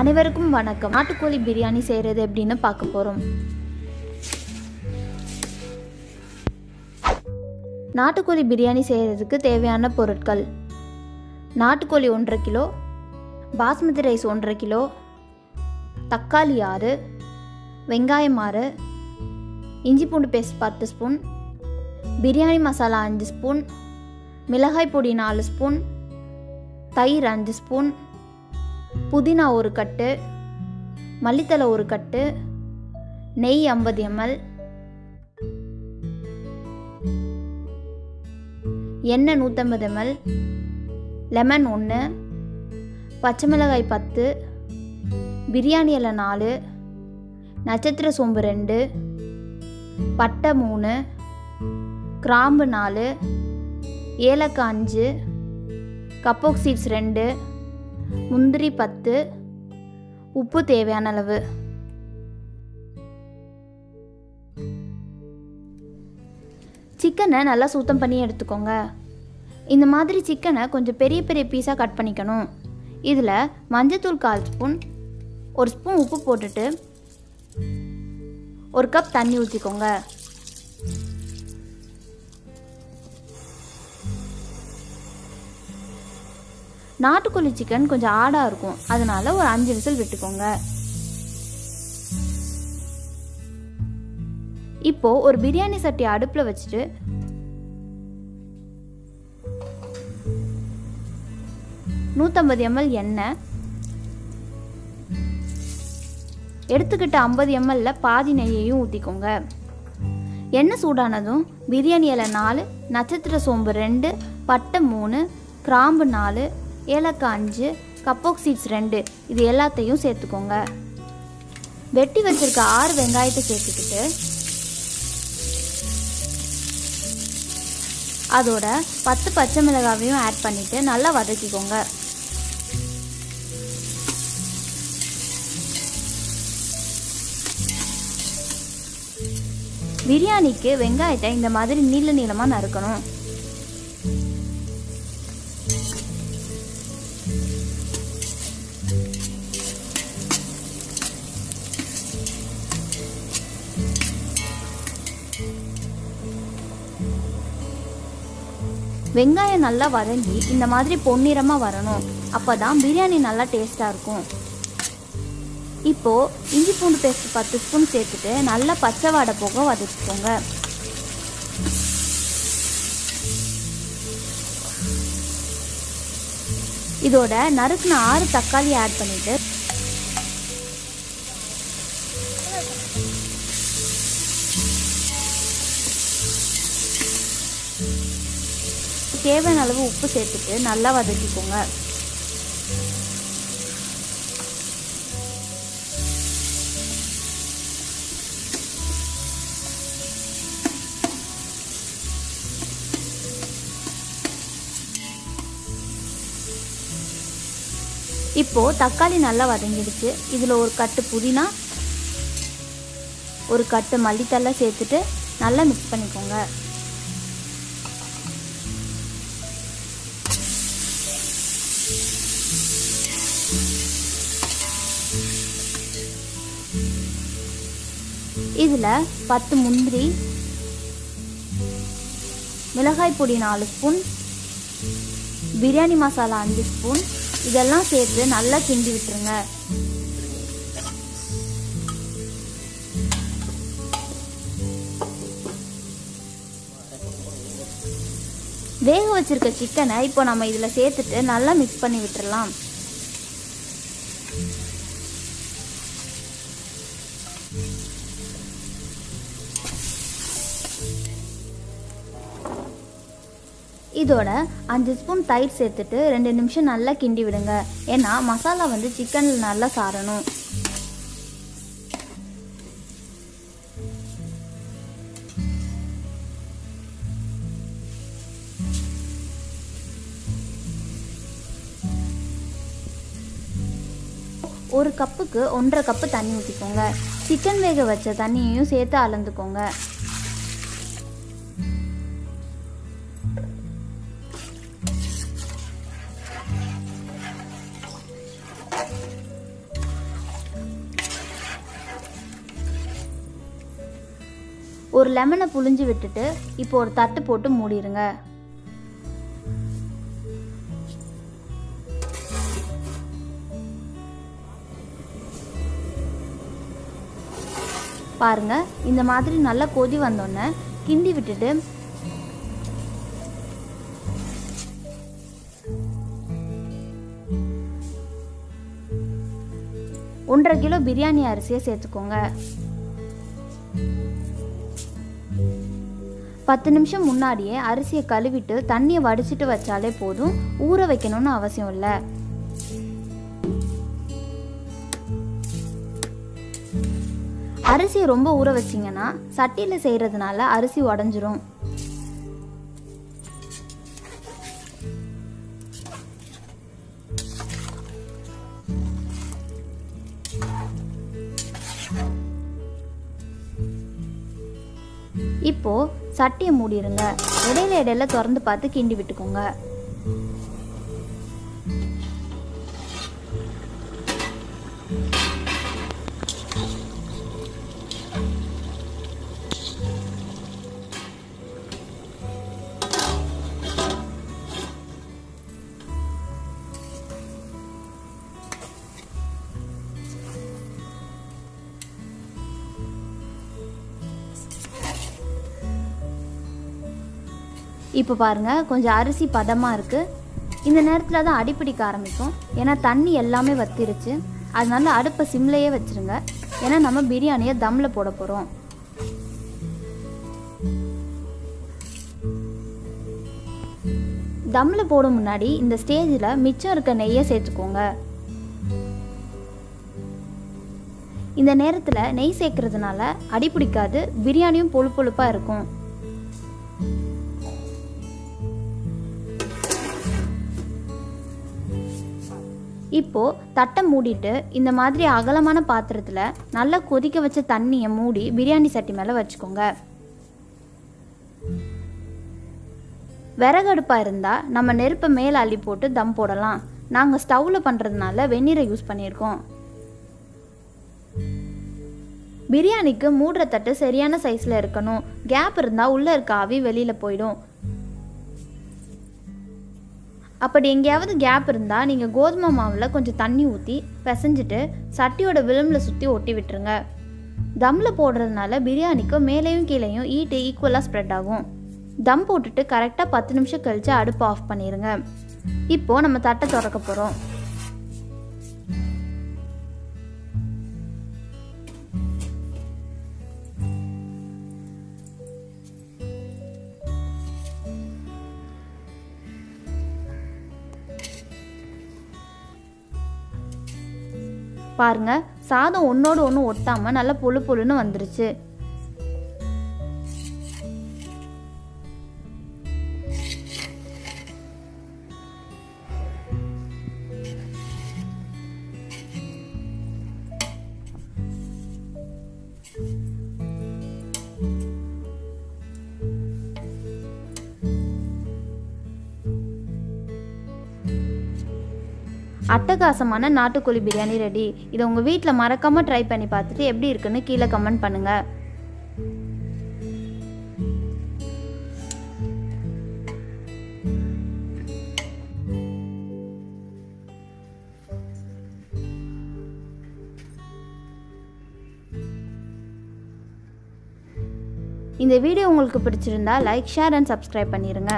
அனைவருக்கும் வணக்கம். நாட்டுக்கோழி பிரியாணி செய்கிறது எப்படின்னு பார்க்க போகிறோம். நாட்டுக்கோழி பிரியாணி செய்கிறதுக்கு தேவையான பொருட்கள்: நாட்டுக்கோழி 1.5 கிலோ, பாஸ்மதி ரைஸ் 1.5 கிலோ, தக்காளி 6, வெங்காயம் 6, இஞ்சி பூண்டு paste 10 spoon, biryani masala 5 spoon, மிளகாய் பொடி 4 ஸ்பூன், தயிர் 5 ஸ்பூன், புதினா 1 கட்டு, மல்லித்தலை 1 கட்டு, நெய் 50 ml, எண்ணெய் 150 ml, லெமன் 1, பச்சை மிளகாய் 10, பிரியாணி இலை 4, நட்சத்திர சோம்பு 2, பட்டை 3, கிராம்பு 4, ஏலக்காய் 5, கப்போக் சீட்ஸ் 2, முந்திரி 10, உப்பு தேவையான அளவு. சிக்கனை நல்லா சுத்தம் பண்ணி எடுத்துக்கோங்க. இந்த மாதிரி சிக்கனை கொஞ்சம் பெரிய பெரிய பீஸாக கட் பண்ணிக்கணும். இதில் மஞ்சத்தூள் 1/4 ஸ்பூன், 1 ஸ்பூன் உப்பு போட்டுட்டு 1 கப் தண்ணி ஊற்றிக்கோங்க. நாட்டுக்கோழி சிக்கன் கொஞ்சம் ஆடாக இருக்கும், அதனால ஒரு 5 விசில் விட்டுக்கோங்க. இப்போ ஒரு பிரியாணி சட்டி அடுப்பில் வச்சுட்டு $150 ml எண்ணெய் எடுத்துக்கிட்ட 50 ml பாதி நெய்யையும் ஊற்றிக்கோங்க. எண்ணெய் சூடானதும் பிரியாணி இலை 4, நட்சத்திர சோம்பு 2, பட்டை 3, கிராம்பு 4, ஏலக்காய் 5, கப்போக் சீட்ஸ் 2 இது எல்லாத்தையும் சேர்த்துக்கோங்க. வெட்டி வச்சிருக்க 6 வெங்காயத்தை சேர்த்துக்கிட்டு அதோட 10 பச்சை மிளகாவையும் ஆட் பண்ணிட்டு நல்லா வதக்கிக்கோங்க. பிரியாணிக்கு வெங்காயத்தை இந்த மாதிரி நீள நீளமாக நறுக்கணும். வெங்காயம் நல்லா வதங்கி இந்த மாதிரி பொன்னிறமாக வரணும். அப்போ தான் பிரியாணி நல்லா டேஸ்ட்டாக இருக்கும். இப்போது இஞ்சி பூண்டு பேஸ்ட் 10 ஸ்பூன் சேர்த்துட்டு நல்லா பச்சை வாடை போக வதக்கிக்கோங்க. இதோட நறுக்குன 6 தக்காளி ஆட் பண்ணிவிட்டு தேவையான அளவு உப்பு சேர்த்துட்டு நல்லா வதக்கிக்கோங்க. இப்போ தக்காளி நல்லா வதங்கிடுச்சு. இதில் 1 கட்டு புதினா, 1 கட்டு மல்லித்தலை சேர்த்துட்டு நல்லா மிக்ஸ் பண்ணிக்கோங்க. இதில் 10 முந்திரி, மிளகாய் பொடி 4 ஸ்பூன், பிரியாணி மசாலா 5 ஸ்பூன் இதெல்லாம் சேர்த்து நல்லா கிண்டி விட்டுருங்க. வேக வச்சிருக்க சிக்கனை இப்போ நம்ம இதில் சேர்த்துட்டு நல்லா மிக்ஸ் பண்ணி விட்டுறலாம். இதோட 5 ஸ்பூன் தயிர் சேர்த்துட்டு 2 நிமிஷம் நல்லா கிண்டி விடுங்க. ஏன்னா மசாலா சிக்கனில் நல்லா சாரணும். ஒரு கப்புக்கு 1.5 கப்பு தண்ணி ஊற்றிக்கோங்க. சிக்கன் வேக வச்ச தண்ணியையும் சேர்த்து அளந்துக்கோங்க. ஒரு லெமனை புழிஞ்சு விட்டுட்டு இப்போ ஒரு தட்டு போட்டு மூடிடுங்க. பாருங்க, இந்த மாதிரி நல்லா கொதி வந்தோடனே கிண்டி விட்டுட்டு 1.5 கிலோ பிரியாணி அரிசியை சேர்த்துக்கோங்க. 10 நிமிஷம் முன்னாடியே அரிசியை கழுவிட்டு தண்ணியை வடிச்சிட்டு வச்சாலே போதும், ஊற வைக்கணும்னு அவசியம் இல்லை. அரிசியை ரொம்ப ஊற வச்சிங்கன்னா சட்டியில் செய்கிறதுனால அரிசி உடஞ்சிரும். இப்போ சட்டியை மூடிடுங்க. இடையில திறந்து பார்த்து கிண்டி விட்டுக்கோங்க. இப்போ பாருங்கள், கொஞ்சம் அரிசி பதமாக இருக்குது. இந்த நேரத்தில் தான் அடிப்பிடிக்க ஆரம்பிக்கும். ஏன்னா தண்ணி எல்லாமே வத்திருச்சு. அதனால அடுப்பை சிம்லையே வச்சுருங்க. ஏன்னா நம்ம பிரியாணியை தம்மில் போட போகிறோம். தம்மில் போட முன்னாடி இந்த ஸ்டேஜில் மிச்சம் இருக்க நெய்யை சேர்த்துக்கோங்க. இந்த நேரத்தில் நெய் சேர்க்கறதுனால அடிப்பிடிக்காது, பிரியாணியும் பொழு பொழுப்பாக இருக்கும். இப்போது தட்டை மூடிட்டு இந்த மாதிரி அகலமான பாத்திரத்தில் நல்லா கொதிக்க வச்ச தண்ணியை மூடி பிரியாணி சட்டி மேலே வச்சுக்கோங்க. விறகடுப்பாக இருந்தால் நம்ம நெருப்பை மேலே அள்ளி போட்டு தம் போடலாம். நாங்கள் ஸ்டவ்வில் பண்ணுறதுனால வெந்நீரை யூஸ் பண்ணியிருக்கோம். பிரியாணிக்கு மூடுற தட்டு சரியான சைஸில் இருக்கணும். கேப் இருந்தால் உள்ளே இருக்க ஆவி வெளியில் போயிடும். அப்படி எங்கேயாவது கேப் இருந்தால் நீங்கள் கோதுமை மாவில் கொஞ்சம் தண்ணி ஊற்றி பிசைஞ்சிட்டு சட்டியோட விளிம்பில் சுற்றி ஒட்டி விட்டுருங்க. தம்மில் போடுறதுனால பிரியாணிக்கு மேலேயும் கீழேயும் ஈட்டு ஈக்குவலாக ஸ்ப்ரெட் ஆகும். தம் போட்டுட்டு கரெக்டாக 10 நிமிஷம் கழித்து அடுப்பு ஆஃப் பண்ணிடுங்க. இப்போது நம்ம தட்டை திறக்க போகிறோம். பாருங்க, சாதம் ஒன்னோடு ஒன்று ஒட்டாமல் நல்லா பொழு பொழுன்னு வந்துருச்சு. அட்டகாசமான நாட்டுக்கோழி பிரியாணி ரெடி. இதை உங்கள் வீட்டில் மறக்காமல் ட்ரை பண்ணி பார்த்துட்டு எப்படி இருக்குன்னு கீழே கமெண்ட் பண்ணுங்கள். இந்த வீடியோ உங்களுக்கு பிடிச்சிருந்தா லைக், ஷேர் அண்ட் சப்ஸ்கிரைப் பண்ணிடுங்க.